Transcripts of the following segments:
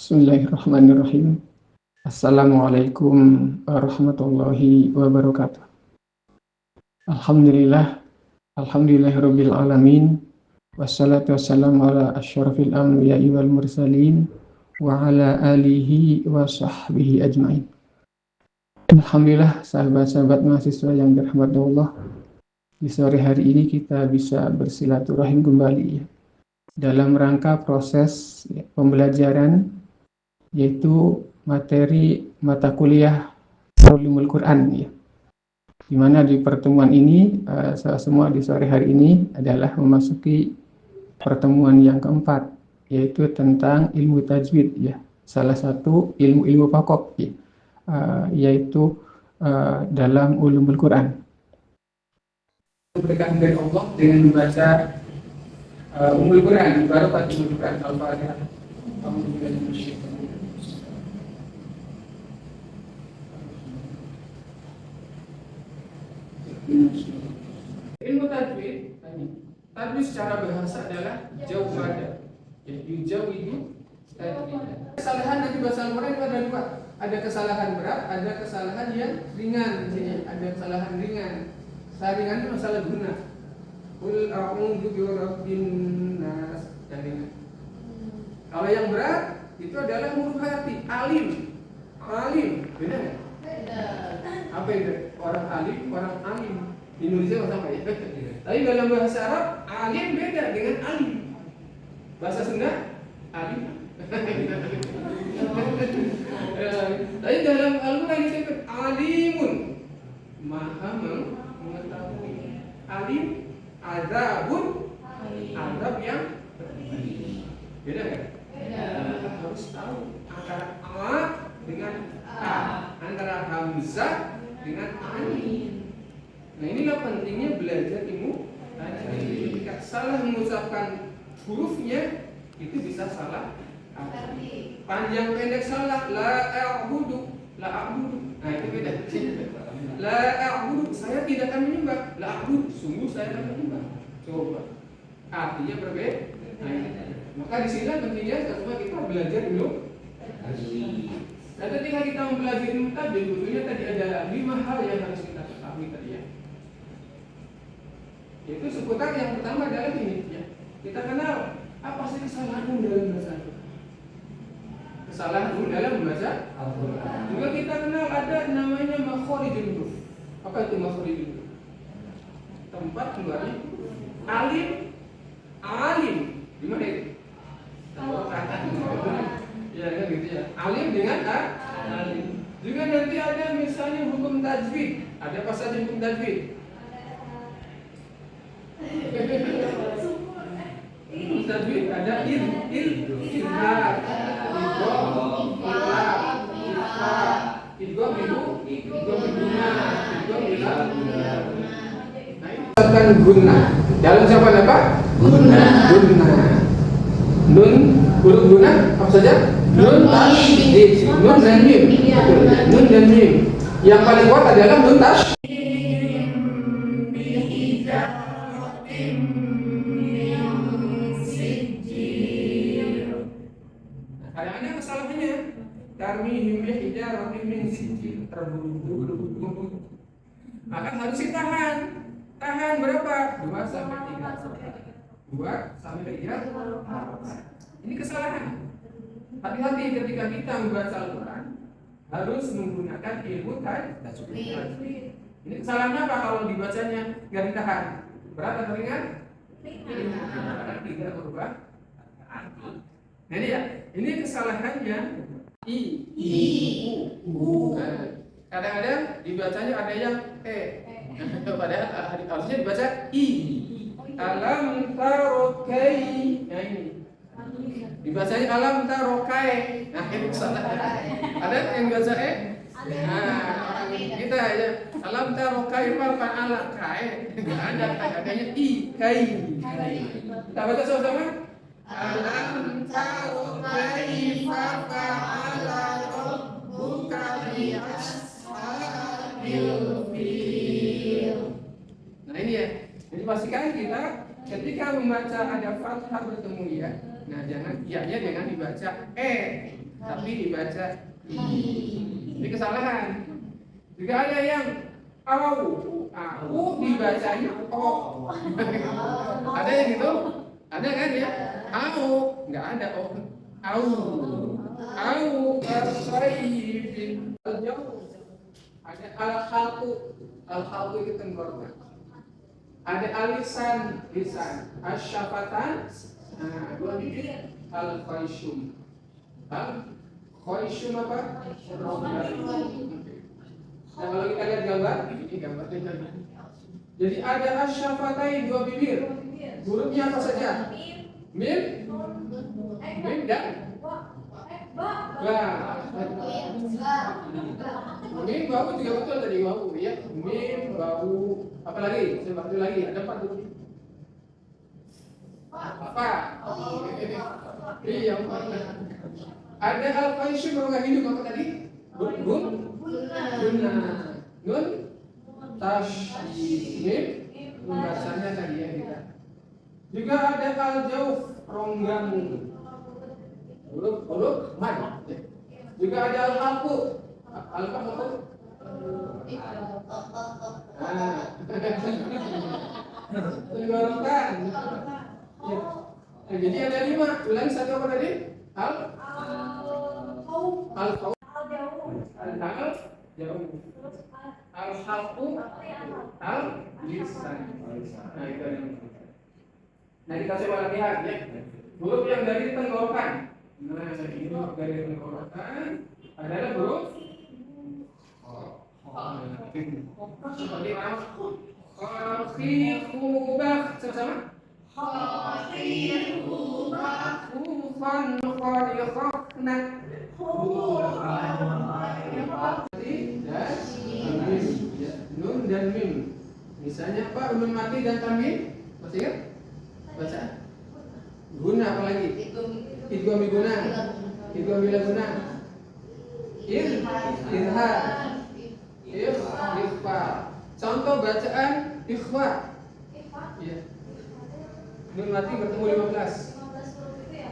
Bismillahirrahmanirrahim. Assalamualaikum warahmatullahi wabarakatuh. Alhamdulillah, alhamdulillahirabbil alamin. Wassalatu wassalamu ala asyrafil anbiya'i wal mursalin wa ala alihi wa sahbihi ajmain. Alhamdulillah, sahabat-sahabat mahasiswa yang dirahmati Allah, di sore hari ini kita bisa bersilaturahim kembali dalam rangka proses pembelajaran, yaitu materi mata kuliah Ulumul Quran, ya. Di mana di pertemuan ini semua di sore hari ini adalah memasuki pertemuan yang keempat, yaitu tentang ilmu tajwid, ya. Salah satu ilmu pokok, ya, yaitu dalam Ulumul Quran. Berkah dari Allah dengan membaca Ummul Quran, Barakatul Quran, Al-Fatihah. Ilmu tajwid, tajwid secara bahasa adalah jauh mada. Jauh itu kesalahan nanti bahasa Al-Quran itu ada dua. Ada kesalahan berat, ada kesalahan yang ringan. Ada kesalahan ringan. Kesalahan ringan itu masalah guna. Qul a'udzu birabbin nas, yang ringan. Kalau yang berat itu adalah huruf hati, alim. Alim, beda nggak? Beda. Apa itu? Orang alim, orang alim. Di Indonesia sama ya. Tapi dalam bahasa Arab, alim beda dengan alim. Bahasa Sunda, alim. Tapi dalam Al-Quran disebut alimun, maha mengetahui. Alim, azabun, azab yang beda kan? Beda. Harus tahu antara a dengan a, antara hamzah dengan ain. Nah, inilah pentingnya belajar ilmu tajwid. Ketika salah mengucapkan hurufnya, itu bisa salah arti. Panjang pendek salah, la a'budu. Nah, itu beda. La a'budu, saya tidak akan menyembah. La a'budu, sungguh saya akan menyembah. Coba. Artinya berbeda. Maka di sini pentingnya semua kita belajar dulu. Nah, ketika kita mempelajari ilmu tajwid, tentunya tadi ada 5 hal yang harus kita ketahui tadi, ya. Yaitu seputar yang pertama adalah ini, ya. Kita kenal apa sih kesalahan dalam bahasa Al-Quran. Kesalahan dalam membaca Al-Quran. Juga kita kenal ada namanya makhorijul huruf. Apa itu makhorijul huruf? Tempat keluarnya alim. Di mana itu? Ya kan gitu ya. Alim dengan alim. Juga nanti ada misalnya hukum tajwid. Ada apa saja hukum tajwid? Hukum tajwid ada idgham, guna. Dalam ucapan apa? Guna. Nun, huruf guna apa saja? Nun tasydid, nun dan mim. Nun dan mim. Yang paling kuat adalah nun tasydid. Kadang-kadang kesalahannya tarmihim bi hijaratin min sijil, terburu-buru. Maka harus ditahan. Tahan berapa? 2 sampai 3. Ini kesalahan. Hati-hati ketika kita membaca Al-Quran, harus menggunakan ilmu tajwid. Ini kesalahannya apa kalau dibacanya nggak ditahan? Berat atau ringan? Ringan. Tidak berubah arti. Nah, ini kesalahannya u. Kadang-kadang dibacanya ada yang padahal harusnya dibaca i. Alam tarokai. Nah, ini dibacanya alam tarokai. Nah, ini kesalahan. Ada yang baca Nah, kita ya alam tarokai apa ala kai. Enggak ada, adanya i kai. Kita baca sama-sama. Alam tarokai fa fa'ala rabbuka bi ashabil fil. Nah, ini ya. Jadi pastikan kita ketika membaca ada fathah bertemu ya. Nah, jangan dibaca tapi dibaca i. Ini kesalahan. Juga ada yang au dibacanya o. Ada yang gitu? Ada kan ya? Au, nggak ada o. Au kasayyibin al-jauh. Ada al-khalqu itu tenggorokan. Ada alisan, lisan, asyafatan, dua bibir, al-khayshum. Khayshum apa? Nah, kalau kita lihat gambar, ini gambarnya. Jadi ada asyafatai, dua bibir. Hurufnya apa saja? Mim, dan ba. Mim, bau juga betul tadi, bau ya. Mim, bau. Apa lagi? Saya bantu lagi. Ada 4 huruf. Apa? Iya. Ada al-khayshum berwarna hidup apa tadi? Bun. Nun. Tasydid. Bahasanya tadi ya kita. Juga ada al-jawf, rongga mulut. Huruf mad. Juga ada al-halqu. Al-halqu. Tenggorokan. Ya. Jadi ada 5. Ulangi satu apa tadi? Al-jauh. Al-halqu. Al-lisan. Nah, itu ada. Nah, kita coba lihat ya. Huruf yang dari tenggorokan. Nah, ini huruf dari tenggorokan adalah huruf seperti apa? Khafiqubah. Sama-sama. Khafiqubah. Khufan khaliqna. Nun dan mim. Misalnya apa? Nun mati dan tanwin. Masih ingat? Baca. Guna apa lagi? Idgham guna. Idgham bila guna. Irha. Ikhfa. Contoh bacaan ikhfa. Iya. Nun mati bertemu 15. 15 huruf itu ya?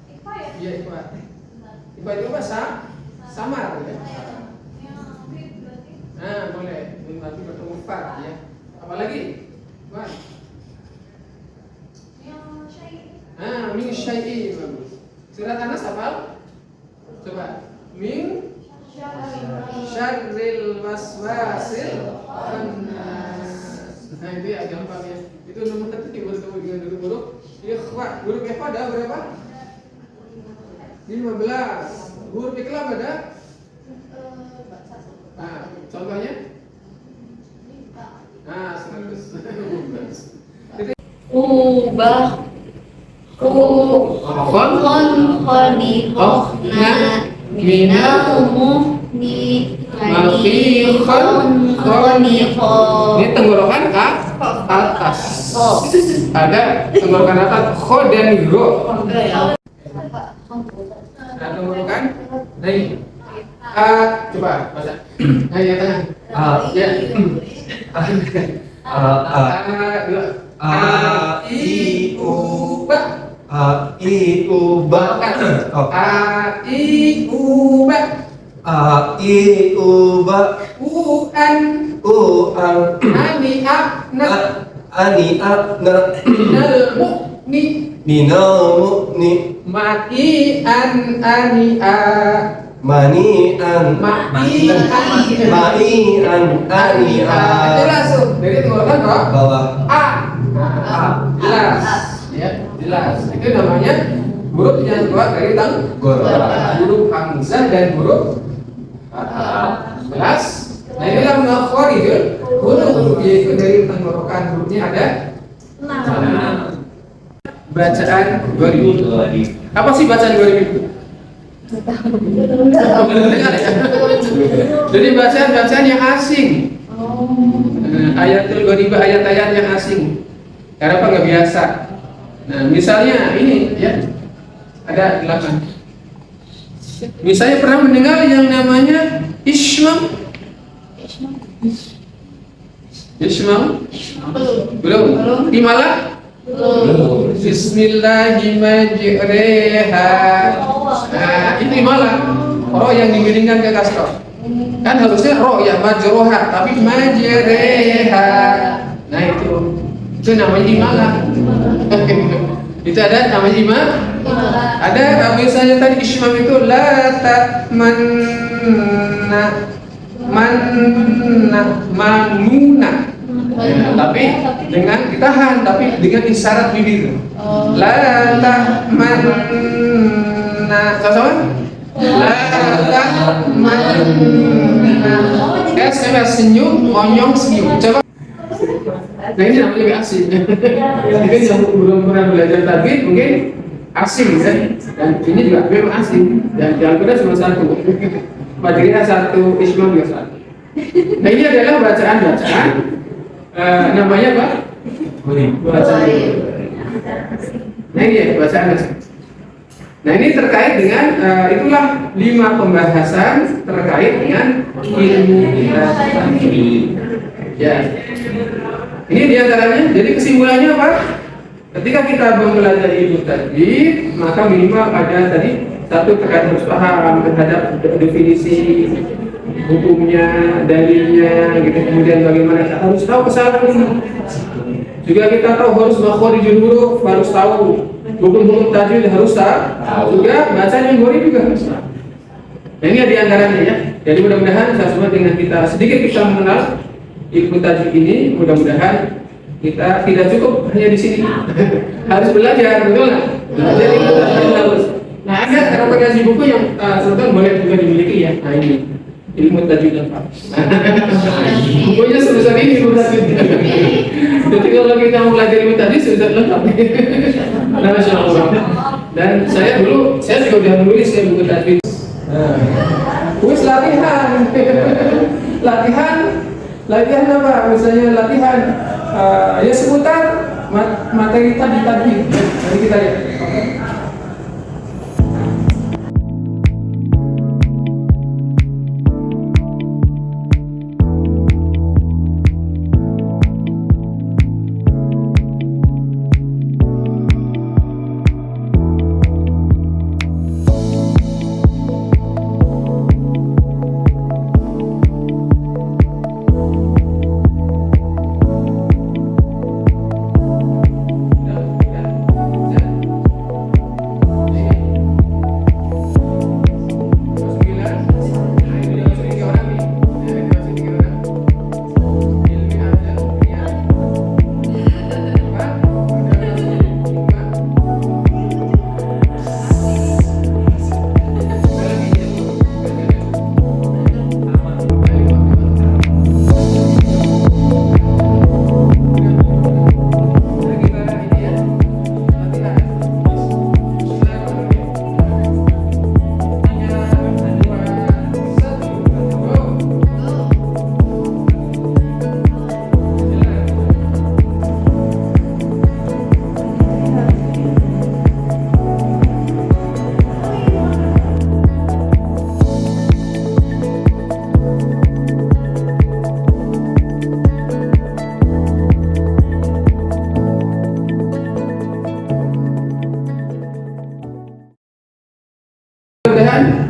Ikhfa ya? Iya, ikhfa. Ikhfa itu apa? Samar ya. Nah, boleh. Nun mati bertemu fa ya. Apalagi? Wan. Min syai'i bagus. Surat Anas hafal? Coba. Min syarril waswasil khannas. Nah, itu ya gampang ya. Itu nomor tertentu bertemu dengan huruf ikhfa. Huruf ikhfa ada berapa? 15. Huruf ikhlas ada? Nah, contohnya? Nah, 100. Ubah khaliqna minal muhni ini tenggorokan atas. Ada tenggorokan atas kho dan go. Nah, tenggorokan naik. Coba baca. Nah, ya tangan. Ya. I u ba. I u ba. I u ba. I u ba. U an. Ani abna. Minal mu'ni. Mati an ani a. Mani'an ani a. Itu langsung dari tenggorokan ke bawah. Jelas ya, jelas. Itu namanya huruf yang keluar dari tenggorokan. Huruf hamzah dan huruf jelas. Nah, inilah makharijul huruf yaitu dari tenggorokan. Hurufnya ada 6. Bacaan 2000. Apa sih bacaan 2000? Jadi bacaan yang asing. Ayatul gharibah, ayat-ayat yang asing. Kenapa nggak biasa? Nah, misalnya ini ya, ada 8. Misalnya pernah mendengar yang namanya Ismam? Ismam? Belum. Imalah? Bismillahirrahmanirrahim. Nah, ini malah ro yang dimiringkan ke kasroh. Kan harusnya ro ya majroha, tapi majreha. Nah itu namanya imalah. Itu ada namanya ada misalnya tadi ismam itu la ta'manna manuna. Tapi dengan ditahan, tapi dengan isyarat bibir. La ta'manna. Sama-sama? La ta'manna. SMS senyum, monyong senyum. Coba. Nah ini namanya lebih asing. Mungkin yang belum pernah belajar tajwid mungkin asing kan? Dan ini juga memang asing. Dan di Al-Quran cuma satu. Majriha satu, ismam juga satu. Nah ini adalah bacaan-bacaan. Namanya apa? Bacaan. Nah ini ya bacaan. Nah ini terkait dengan itulah 5 pembahasan terkait dengan ilmu tajwid. Ya. Ini diantaranya. Jadi kesimpulannya apa? Ketika kita mempelajari ilmu tajwid, maka minimal ada tadi satu terkait harus paham terhadap definisi hukumnya, dalilnya, gitu. Kemudian bagaimana kita harus tahu kesalahan ini. Juga kita tahu harus makhorijul huruf, harus tahu hukum-hukum tajwid harus tahu. Juga bacaan memori juga harus tahu. Nah ini diantaranya ya. Jadi mudah-mudahan sama dengan kita sedikit kita mengenal ilmu tajwid ini, mudah-mudahan kita tidak cukup hanya di sini. Harus belajar, betul nggak? Belajar ilmu tajwid harus. Nah ada rekomendasi buku yang sebetulnya boleh juga dimiliki ya. Nah ini ilmu tajwid lengkap. Bukunya sebesar ini ilmu tajwid. Jadi kalau kita mau belajar ilmu tajwid sudah lengkap. Nah, Masya Allah. Dan saya juga udah menulis ya buku tajwid. Wis latihan. Latihan apa? Misalnya latihan ya seputar materi tajwid. Jadi kita lihat.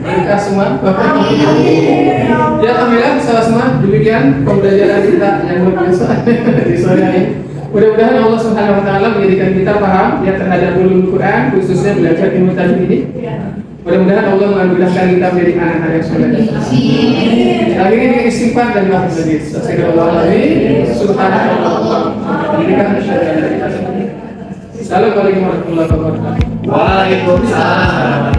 Kita semua ya alhamdulillah semua demikian pembelajaran kita yang luar biasa di sore hari. Mudah-mudahan Allah Subhanahu wa taala menjadikan kita paham ya terhadap ulumul Quran, khususnya belajar ilmu tajwid ini. Mudah-mudahan Allah menganugerahkan kita menjadi anak-anak yang soleh. Kali ini istighfar dan doa hadis. Astagfirullahaladzim. Subhanallah. Assalamualaikum warahmatullahi wabarakatuh. Waalaikumsalam.